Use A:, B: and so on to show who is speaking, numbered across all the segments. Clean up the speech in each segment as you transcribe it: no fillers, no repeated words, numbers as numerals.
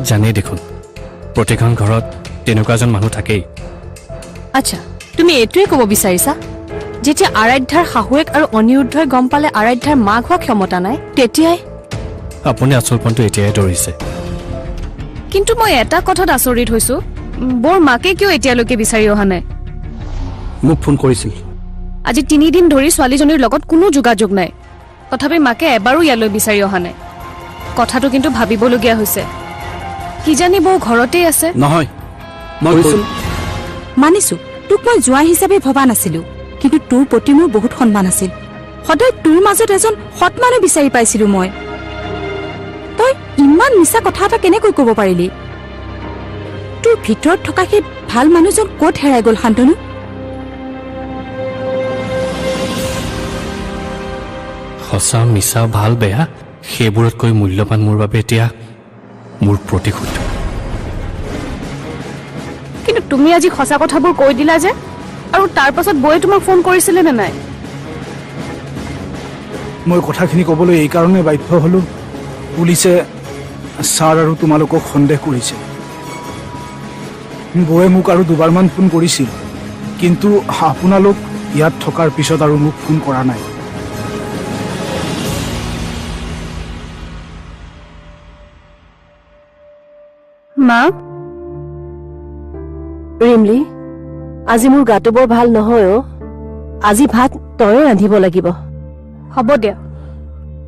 A: জানেই দেখোন প্ৰতিখন ঘৰত তেনেকুৱা এজন মানুহ থাকেই।
B: আচ্ছা, তুমি এইটোৱে ক'ব বিচাৰিছা যেতিয়া আৰাধ্যাৰ শাহুৱেক আৰু অনিৰুদ্ধই গম পালে আৰাধ্যাৰ মাক হোৱা ক্ষমতা নাই তেতিয়াই?
A: আপুনি আচল পইণ্টটো এতিয়াই ধৰিছে।
B: কিন্তু মই এটা কথাত আচৰিত হৈছো, বৰ মাকে কিয় এতিয়ালৈকে বিচাৰি অহা নাই?
C: মোক ফোন কৰিছিল।
B: আজি 3 দিন ধৰি ছোৱালীজনীৰ লগত কোনো যোগাযোগ নাই, তথাপি মাকে এবাৰো ইয়ালৈ বিচাৰি অহা নাই। কথাটো কিন্তু ভাবিবলগীয়া হৈছে। কিজানি বৌ ঘৰতেই আছে।
C: নহয়, মই
D: মানিছো তোক মই জোঁৱাই হিচাপে ভবা নাছিলো, কিন্তু তোৰ প্ৰতি মোৰ বহুত সন্মান আছিল। সদায় তোৰ মাজত এজন সৎ মানুহ বিচাৰি পাইছিলো মই। তই ইমান মিছা কথা এটা কেনেকৈ ক'ব পাৰিলি? তোৰ ভিতৰত থকা সেই ভাল মানুহজন ক'ত হেৰাই গ'ল শান্তনু?
A: সঁচা মিছা ভাল বেয়া সেইবোৰতকৈ মূল্যৱান মোৰ বাবে এতিয়া মোৰ প্ৰতিশোধ।
B: কিন্তু তুমি আজি সঁচা কথাবোৰ কৈ দিলা যে, আৰু তাৰ পাছত বৌয়ে তোমাক ফোন কৰিছিলে নে নাই?
E: মই কথাখিনি ক'বলৈ এইকাৰণে বাধ্য হ'লোঁ, পুলিচে ছাৰ আৰু তোমালোকক সন্দেহ কৰিছে। বৌয়ে মোক আৰু দুবাৰমান ফোন কৰিছিল, কিন্তু আপোনালোক ইয়াত থকাৰ পিছত আৰু মোক ফোন কৰা নাই।
B: মা?
F: ৰিমলি, আজি মোৰ গাটো বৰ ভাল নহয় অ'। আজি ভাত তয়ে ৰান্ধিব লাগিব।
B: হ'ব দিয়া,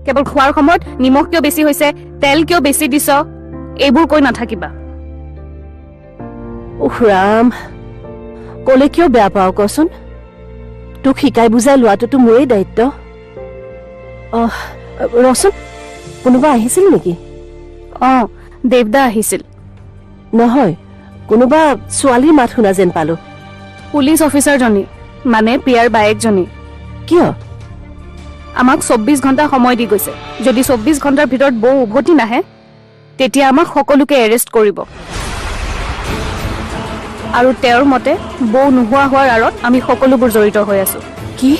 B: কেৱল খোৱাৰ সময়ত নিমখ কিয় বেছি হৈছে, তেল কিয় বেছি দিছ, এইবোৰ কৈ নাথাকিবা।
F: উফ ৰাম, ক'লে কিয় বেয়া পাওঁ কচোন? তোক শিকাই বুজাই লোৱাটোতো মোৰেই দায়িত্ব। ৰচোন, কোনোবা আহিছিল নেকি?
B: অঁ, দেৱদা আহিছিল।
F: নহয়, কোনোবা ছোৱালীৰ মাত শুনা যেন পালো।
B: পুলিচ অফিচাৰজনী, মানে প্ৰিয়াৰ বায়েকজনী।
F: কিয়?
B: আমাক 24 ঘণ্টা সময় দি গৈছে। যদি 24 ঘণ্টাৰ ভিতৰত বৌ উভতি নাহে তেতিয়া আমাক সকলোকে এৰেষ্ট কৰিব। আৰু তেওঁৰ মতে বৌ নোহোৱা হোৱাৰ আঁৰত আমি সকলোবোৰ জড়িত হৈ আছো।
F: কি?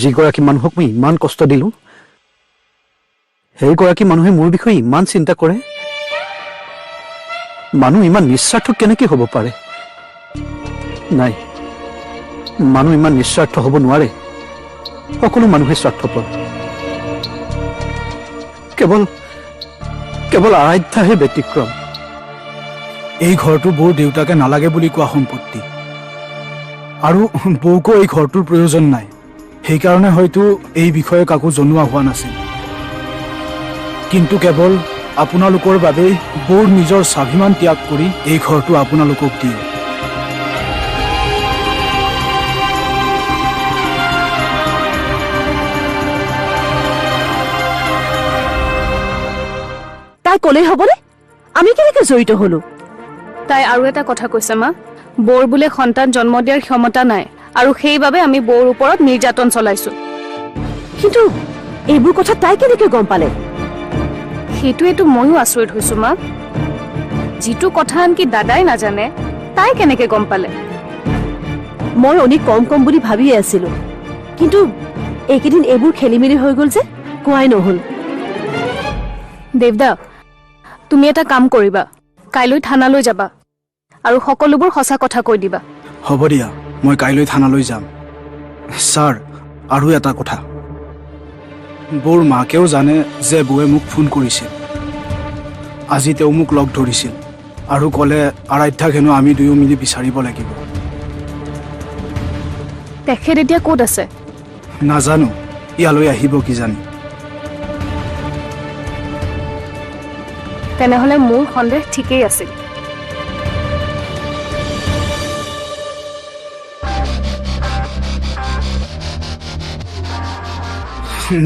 C: যিগৰাকী মানুহক মই ইমান কষ্ট দিলো, সেইগৰাকী মানুহে মোৰ বিষয়ে ইমান চিন্তা কৰে। মানুহ ইমান নিস্বাৰ্থ কেনেকে হ'ব পাৰে? নাই, মানুহ ইমান নিস্বাৰ্থ হ'ব নোৱাৰে। সকলো মানুহে স্বাৰ্থপৰ। কেৱল আৰাধ্যাহে ব্যতিক্ৰম।
E: এই ঘৰটো বৌৰ দেউতাকে নালাগে বুলি কোৱা সম্পত্তি, আৰু বৌকো এই ঘৰটোৰ প্ৰয়োজন নাই। সেইকাৰণে হয়তো এই বিষয়ে কাকো জনোৱা হোৱা নাছিল। কিন্তু কেৱল আপোনালোকৰ বাবেই বৌৰ নিজৰ স্বাভিমান ত্যাগ কৰি এই ঘৰটো আপোনালোকক দিয়ে।
F: তাই ক'লেই হ'বনে? আমি কেনেকে জড়িত হলো?
B: তাই আৰু এটা কথা কৈছে মা, বৌৰ বোলে সন্তান জন্ম দিয়াৰ ক্ষমতা নাই, আৰু সেইবাবে আমি বৌৰ ওপৰত নিৰ্যাতন চলাইছো।
F: কিন্তু এইবোৰ কথা তাই কেনেকে গম পালে?
B: সেইটোৱেতো ময়ো আচৰিত হৈছো মা। যিটো কথা আনকি দাদাই নাজানে, তাই কেনেকে গম পালে?
F: মই অনেক কম বুলি ভাবিয়ে আছিলো, কিন্তু এইকেইদিন এইবোৰ খেলি মেলি হৈ গ'ল যে কোৱাই নহ'ল।
B: দেৱদা, তুমি এটা কাম কৰিবা, কাইলৈ থানালৈ যাবা আৰু সকলোবোৰ সঁচা কথা কৈ দিবা।
E: হ'ব দিয়া, মই কাইলৈ থানালৈ যাম। ছাৰ, আৰু এটা কথা, বৌৰ মাকেও জানে যে বৌয়ে মোক ফোন কৰিছিল। আজি তেওঁ মোক লগ ধৰিছিল আৰু ক'লে আৰাধ্যাক হেনো আমি দুয়ো মিলি বিচাৰিব লাগিব।
B: তেখেত এতিয়া ক'ত আছে?
E: নাজানো, ইয়ালৈ আহিব কিজানি।
B: তেনেহ'লে মোৰ সন্দেহ ঠিকেই আছিল।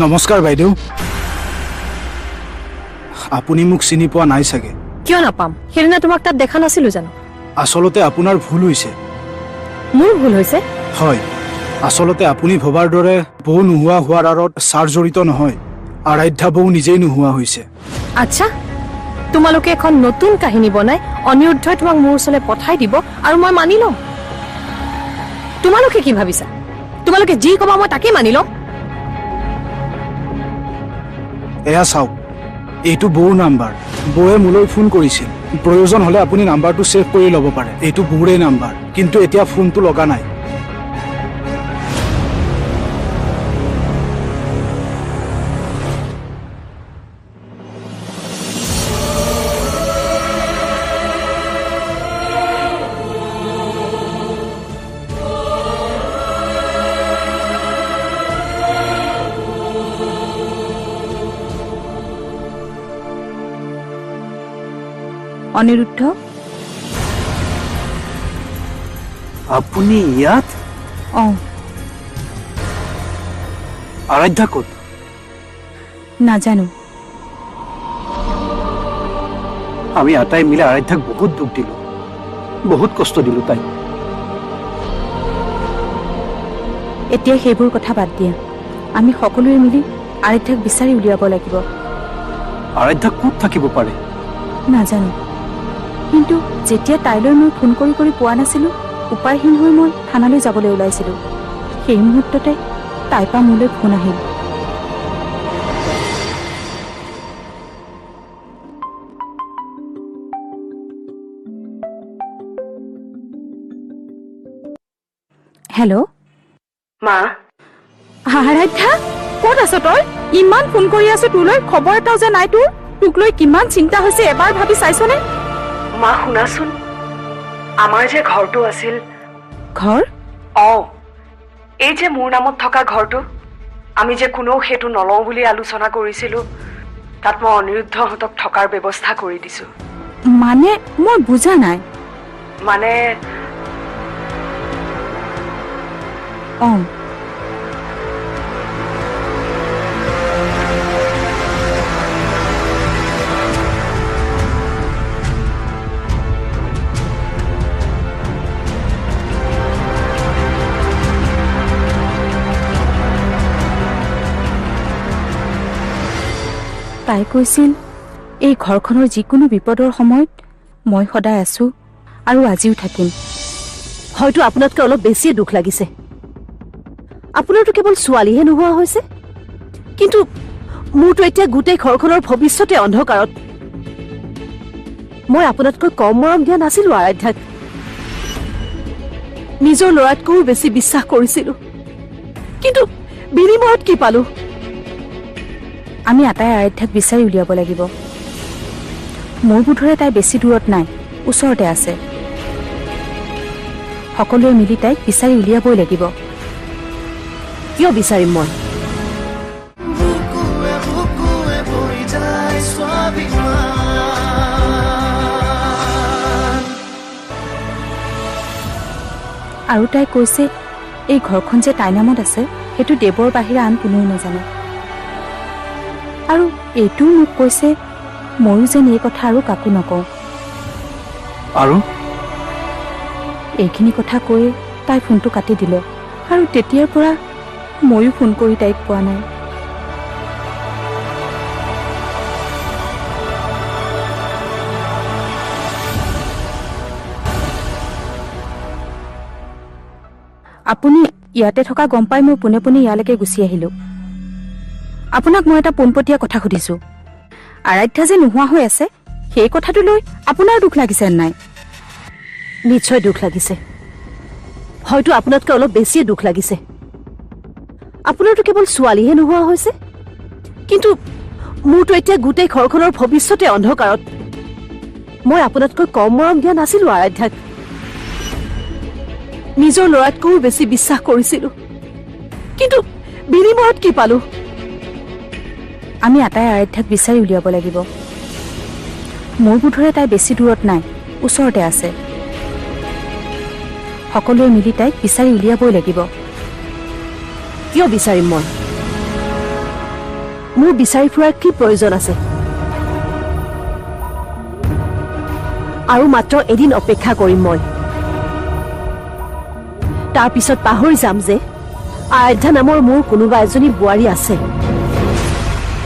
E: নমস্কাৰ বাইদেউ, আপুনি মোক চিনি পোৱা নাই চাগে?
B: কিয় নাপাম? সেইদিনা তোমাক তাত দেখা নাছিলো জানো?
E: আচলতে আপোনাৰ ভুল হৈছে।
B: মোৰ ভুল হৈছে?
E: হয়, আচলতে আপুনি ভবাৰ দৰে বৌ নোহোৱা হোৱাৰ আঁৰত ছাৰ জড়িত নহয়, আৰাধ্যা বৌ নিজেই নোহোৱা হৈছে।
B: আচ্ছা, তোমালোকে এখন নতুন কাহিনী বনাই অনিৰুদ্ধই তোমাক মোৰ ওচৰলৈ পঠাই দিব আৰু মই মানি লম। তোমালোকে কি ভাবিছা? তোমালোকে যি ক'বা মই তাকেই মানি লম?
E: এয়া চাওক, এইটো বৌৰ নাম্বাৰ। বৌয়ে মোলৈ ফোন কৰিছিল। প্ৰয়োজন হ'লে আপুনি নাম্বাৰটো ছেভ কৰি ল'ব পাৰে। এইটো বৌৰে নাম্বাৰ, কিন্তু এতিয়া ফোনটো লগা নাই।
D: অনিৰুদ্ধ,
C: আপুনি ইয়াত?
D: অঁ
C: আৰাধ্যা ক'ত?
D: নাজানো।
C: আমি আটাই মিলি আৰাধ্যাক বহুত দুখ দিলো, বহুত কষ্ট দিলো তাইক।
D: এতিয়া সেইবোৰ কথা বাদ দিয়া। আমি সকলোৱে মিলি আৰাধ্যাক বিচাৰি উলিয়াব লাগিব।
C: আৰাধ্যা ক'ত থাকিব পাৰে?
D: নাজানো, কিন্তু যেতিয়া তাইলৈ মই ফোন কৰি কৰি পোৱা নাছিলোঁ, উপায়হীন হৈ মই থানালৈ যাবলৈ ওলাইছিলোঁ। সেই মুহূৰ্ততে তাইৰ পৰা মোলৈ ফোন আহিল। হেল্ল',
F: মা,
D: আৰাধ্যা, ক'ত আছ তই? ইমান ফোন কৰি আছো তোলৈ, খবৰ এটাও যে নাই তোৰ। তোক লৈ কিমান চিন্তা হৈছে এবাৰ ভাবি চাইছনে?
F: মা শুনাচোন, আমাৰ যে ঘৰটো আছিল।
D: ঘৰ?
F: এই যে মোৰ নামত থকা ঘৰটো, আমি যে কোনেও সেইটো নলওঁ বুলি আলোচনা কৰিছিলোঁ, তাত মই অনিৰুদ্ধহঁতক থকাৰ ব্যৱস্থা কৰি দিছোঁ।
D: মানে মই বুজা নাই।
F: মানে
D: অঁ তাই কৈছিল, এই ঘৰখনৰ যিকোনো বিপদৰ সময়ত মই সদায় আছো আৰু আজিও থাকিম।
F: হয়তো আপোনাতকৈ অলপ বেছিয়ে দুখ লাগিছে। আপোনাৰতো কেৱল ছোৱালীহে নোহোৱা হৈছে, কিন্তু মোৰতো এতিয়া গোটেই ঘৰখনৰ ভৱিষ্যতে অন্ধকাৰত। মই আপোনাতকৈ কম মৰম দিয়া নাছিলো আৰাধ্যাক। নিজৰ ল'ৰাতকৈও বেছি বিশ্বাস কৰিছিলো, কিন্তু বিনিময়ত কি পালো?
D: আমি আটাই আৰাধ্যাক বিচাৰি উলিয়াব লাগিব। মোৰ বোধৰে তাই বেছি দূৰত নাই, ওচৰতে আছে। সকলোৱে মিলি তাইক বিচাৰি উলিয়াবই লাগিব।
F: কিয় বিচাৰিম মই?
D: আৰু তাই কৈছে, এই ঘৰখন যে তাইৰ নামত আছে, সেইটো দেৱৰ বাহিৰে আন কোনেও নাজানে। আৰু এইটোও মোক কৈছে, ময়ো যেন এই কথা আৰু কাকো নকওঁ।
C: আৰু
D: এইখিনি কথা কৈয়ে তাই ফোনটো কাটি দিলে, আৰু তেতিয়াৰ পৰা ময়ো ফোন কৰি তাইক পোৱা নাই। আপুনি ইয়াতে থকা গম পাই মই পোনে পোনে ইয়ালৈকে গুচি আহিলোঁ। আপোনাক মই এটা পোনপটীয়া কথা সুধিছোঁ। আৰাধ্যা যে নোহোৱা হৈ আছে, সেই কথাটো লৈ আপোনাৰ দুখ লাগিছে নাই?
F: নিশ্চয় দুখ লাগিছে। হয়তো আপোনাতকৈ অলপ বেছিয়ে দুখ লাগিছে। আপোনাৰতো কেৱল ছোৱালীহে নোহোৱা হৈছে, কিন্তু মোৰতো এতিয়া গোটেই ঘৰখনৰ ভৱিষ্যতে অন্ধকাৰত। মই আপোনাতকৈ কম মৰম দিয়া নাছিলো আৰাধ্যাক। নিজৰ ল'ৰাতকৈও বেছি বিশ্বাস কৰিছিলো, কিন্তু বিনিময়ত কি পালো?
D: আমি আটাই আৰাধ্যাক বিচাৰি উলিয়াব লাগিব। মোৰ বোধৰে তাই বেছি দূৰত নাই, ওচৰতে আছে। সকলোৱে মিলি তাইক বিচাৰি উলিয়াবই লাগিব।
F: কিয় বিচাৰিম মই? মোৰ বিচাৰি ফুৰাৰ কি প্ৰয়োজন আছে? আৰু মাত্ৰ এদিন অপেক্ষা কৰিম মই। তাৰ পিছত পাহৰি যাম যে আৰাধ্যা নামৰ মোৰ কোনোবা এজনী বোৱাৰী আছে।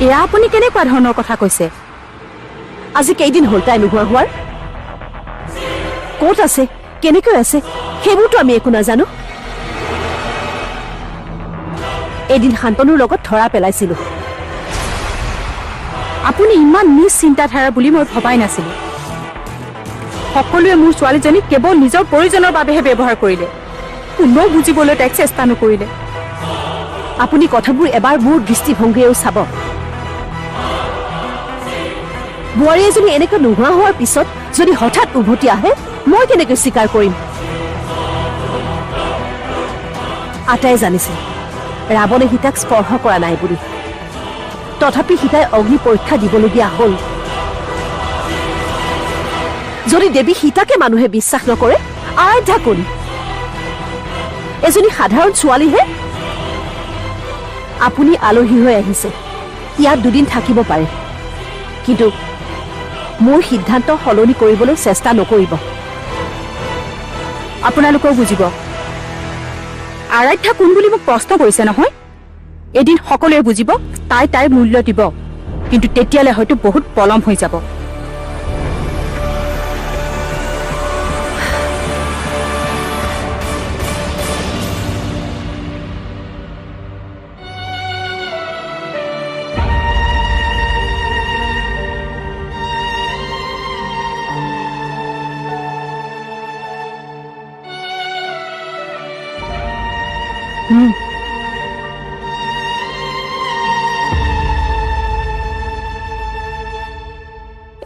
D: এয়া আপুনি কেনেকুৱা ধৰণৰ কথা কৈছে?
F: আজি কেইদিন হ'ল তাই নোহোৱা হোৱাৰ? ক'ত আছে, কেনেকৈ আছে, সেইবোৰতো আমি একো নাজানো। এদিন শান্তনুৰ লগত ধৰা পেলাইছিলো,
D: আপুনি ইমান নিজ চিন্তাধাৰা বুলি মই ভবাই নাছিলো। সকলোৱে মোৰ ছোৱালীজনীক কেৱল নিজৰ প্ৰয়োজনৰ বাবেহে ব্যৱহাৰ কৰিলে, কোনেও বুজিবলৈ তাইক চেষ্টা নকৰিলে।
F: আপুনি কথাবোৰ এবাৰ মোৰ দৃষ্টিভংগীয়েও চাব। বোৱাৰী এজনী এনেকৈ নোহোৱা হোৱাৰ পিছত যদি হঠাৎ উভতি আহে, মই কেনেকৈ স্বীকাৰ কৰিম? আটাই জানিছে ৰাৱণে সীতাক স্পৰ্শ কৰা নাই বুলি, তথাপি সীতাই অগ্নি পৰীক্ষা দিবলগীয়া হ'ল। যদি দেৱী সীতাকে মানুহে বিশ্বাস নকৰে, আৰাধ্যা কোন? এজনী সাধাৰণ ছোৱালীহে। আপুনি আলহী হৈ আহিছে, ইয়াত দুদিন থাকিব পাৰে, কিন্তু মোৰ সিদ্ধান্ত সলনি কৰিবলৈ চেষ্টা নকৰিব।
D: আপোনালোকেও বুজিব, আৰাধ্যা কোন বুলি মোক প্ৰশ্ন কৰিছে নহয়। এদিন সকলোৱে বুজিব, তাইৰ মূল্য দিব, কিন্তু তেতিয়ালৈ হয়তো বহুত পলম হৈ যাব।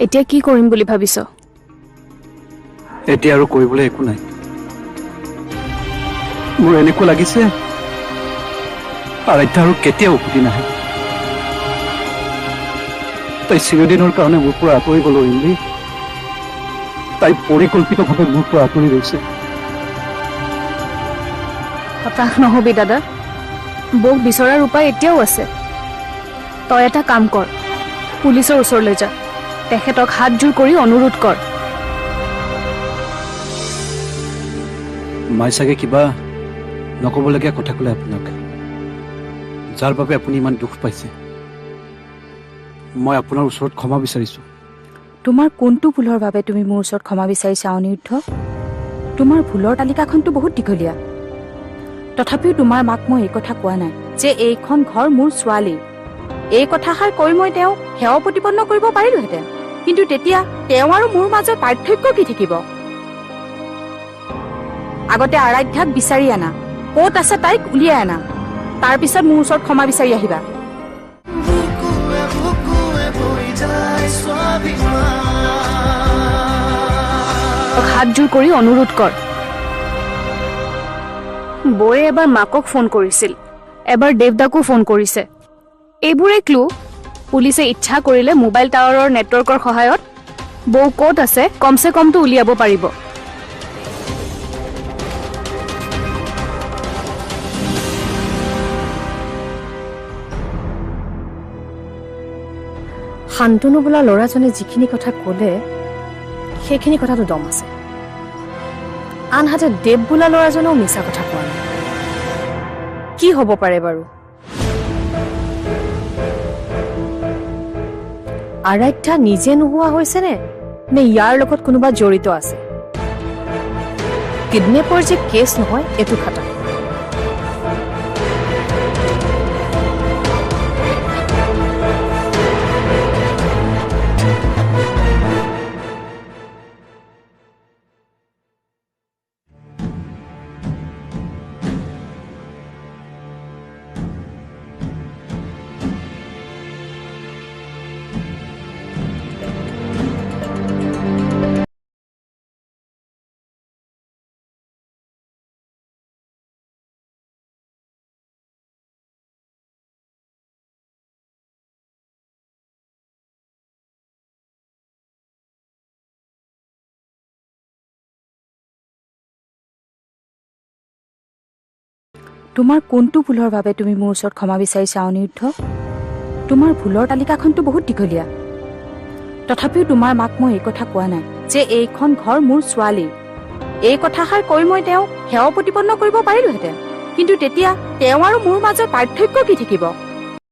B: এতিয়া কি কৰিম বুলি ভাবিছ?
C: এতিয়া আৰু কৰিবলৈ একো নাই। মোৰ এনেকুৱা লাগিছে আৰাধ্যা আৰু কেতিয়াও উভতি নাহে। তাই চিৰদিনৰ কাৰণে মোৰ পৰা আঁতৰি গ'ল ইন্দ্ৰী। তাই পৰিকল্পিতভাৱে মোৰ পৰা আঁতৰি গৈছে।
B: হতাশ নহবি দাদা, বৌক বিচৰাৰ উপায় এতিয়াও আছে। তই এটা কাম কৰ, পুলিচৰ ওচৰলৈ যা, তেখেতক হাতজোৰ কৰি অনুৰোধ কৰ।
C: মাই চাগে কিবা নক'বলগীয়া কথা ক'লে আপোনাক, যাৰ বাবে আপুনি ইমান দুখ পাইছে। মই আপোনাৰ ওচৰত ক্ষমা বিচাৰিছোঁ।
D: তোমাৰ কোনটো ভুলৰ বাবে তুমি মোৰ ওচৰত ক্ষমা বিচাৰিছা অনিৰুদ্ধ? তোমাৰ ভুলৰ তালিকাখনতো বহুত দীঘলীয়া। তথাপিও তোমাৰ মাক মই এই কথা কোৱা নাই যে এইখন ঘৰ মোৰ ছোৱালী। এই কথাষাৰ কৈ মই তেওঁক সেৱা প্ৰতিপন্ন কৰিব পাৰিলোহেঁতেন, কিন্তু তেতিয়া তেওঁ আৰু মোৰ মাজত পাৰ্থক্য কি থাকিব? আগতে আৰাধ্যাক বিচাৰি আনা, ক'ত আছে তাইক উলিয়াই আনা, তাৰ পিছত মোৰ ওচৰত ক্ষমা বিচাৰি আহিবা।
B: হাতজোৰ কৰি অনুৰোধ কৰ। বৌয়ে এবাৰ মাকক ফোন কৰিছিল, এবাৰ দেৱদাকো ফোন কৰিছে। এইবোৰে ক্লু। পুলিচে ইচ্ছা কৰিলে মোবাইল টাৱাৰৰ নেটৱৰ্কৰ সহায়ত বৌ ক'ত আছে কমচে কমটো উলিয়াব পাৰিব।
G: শান্তনু বোলা ল'ৰাজনে যিখিনি কথা ক'লে সেইখিনি কথাটো দম আছে। আনহাতে দেৱ বোলা ল'ৰাজনেও মিছা কথা কোৱা নাই। কি হ'ব পাৰে বাৰু? আৰাধ্যা নিজে নোহোৱা হৈছেনে, নে ইয়াৰ লগত কোনোবা জড়িত আছে? কিডনেপৰ যে কেছ নহয় এইটো খাটা।
D: তোমাৰ কোনটো ভুলৰ বাবে তুমি মোৰ ওচৰত ক্ষমা বিচাৰিছা অনিৰুদ্ধ? তোমাৰ ভুলৰ তালিকাখনতো বহুত দীঘলীয়া। তথাপিও তোমাৰ মাক মই এই কথা কোৱা নাই যে এইখন ঘৰ মোৰ ছোৱালী। এই কথাষাৰ কৈ মই তেওঁক সেৱা প্ৰতিপন্ন কৰিব পাৰিলোহেঁতেন, কিন্তু তেতিয়া তেওঁ আৰু মোৰ মাজত পাৰ্থক্য কি থাকিব?